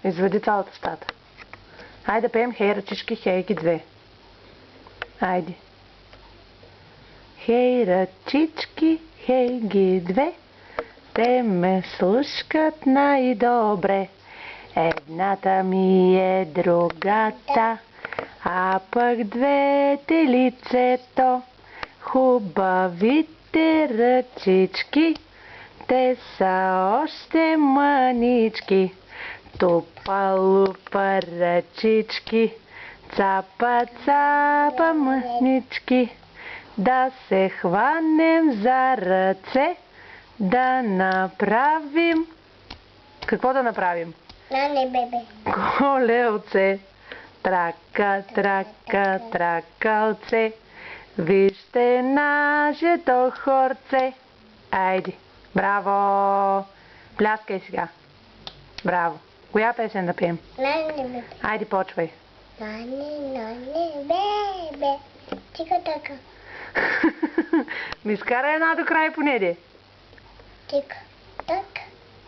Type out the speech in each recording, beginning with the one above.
Извади цялата стата. Айде да пеем хей, ръчички, хей ги две. Айде. Хей, ръчички, хей ги две, те ме слушкат най-добре. Едната ми е другата, а пък двете лицето. Хубавите ръчички, те са още мънички. Тупа-лупа ръчички, цапа-цапа мънички. Да се хванем за ръце, да направим... Какво да направим? Не, бебе. Колелце. Трака, трака, тракалце. Вижте нашето хорце. Айде. Браво! Пляскай сега. Браво. Коя песен да пеем? Не, бебе. Айде, почвай. Не, бебе. Тика така. Ми скара една до край понеде. Тика така.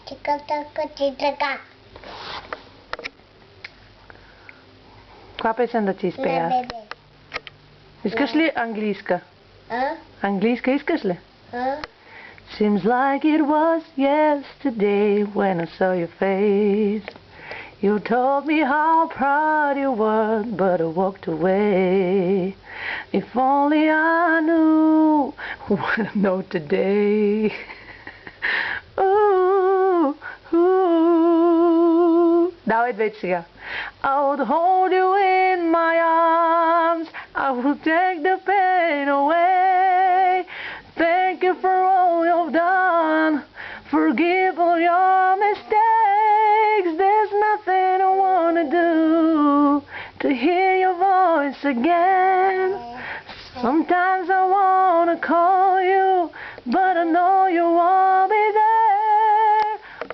Тика така, ти така. Коя песен да ти изпея? Не, бебе. Искаш ли английска? А? Английска искаш ли? А? Seems like it was yesterday when I saw your face. You told me how proud you were, but I walked away. If only I knew what I know today. Ooh, ooh. Давай двете сега. I would hold you in my arms. I will take the pain away. Thank you for all you've done. Forgive all your mistakes. There's nothing I wanna do to hear your voice again. Sometimes I wanna call you, but I know you won't be there.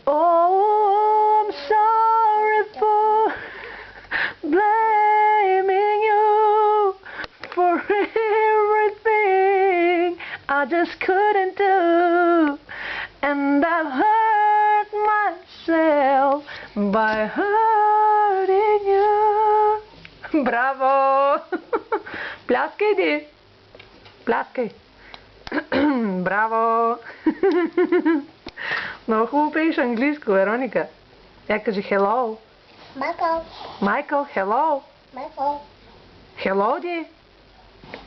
Oh, I'm sorry for blaming you for everything I just couldn't do, and I've hurt myself by hurting you. Браво! Пляскай, ди! Пляскай! Браво! Много хубаво пееш английско, Вероника. Я кажи hello. Майкъл. Майкъл, hello. Майкъл. Hello, ди!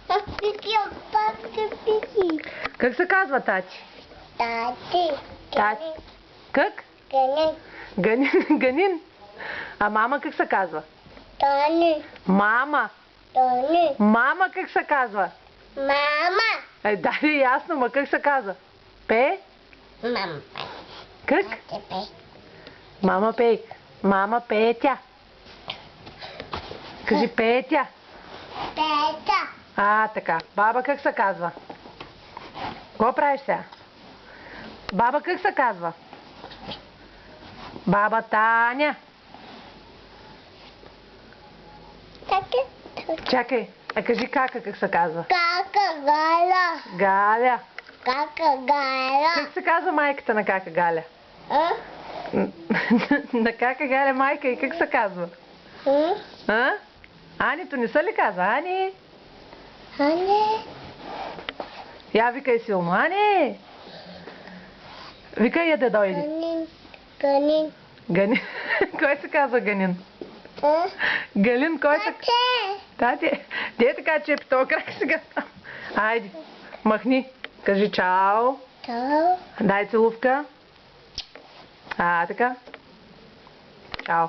Папики. Как се казва тати? Тати. Тати. Как? Ганин. Ганин. Ганин. А мама как се казва? Тони. Мама. Тони. Мама как се казва? Мама. Да, ясно, ма как се казва? Пе? Мама. Как? Мама пей. Мама Петя. Кажи Петя. Петя. Така. Баба как се казва? Какво правиш сега? Баба как се казва? Баба Таня. Чакай. Кажи кака как се казва? Кака Галя. Галя. Кака Галя. Как се казва майката на кака Галя? А? На кака Галя майка и как се казва? А? Анито не се ли казва? Ани? Ани. Я викай силно. Ани! Викай я да дойде. Ганин. Ганин. Ганин. Кой се казва Ганин? А? Галин, кой се... Тате. Тати, де така чепи този крак сега? Айде, махни. Кажи чао. Чао. Дай целувка. Така. Чао.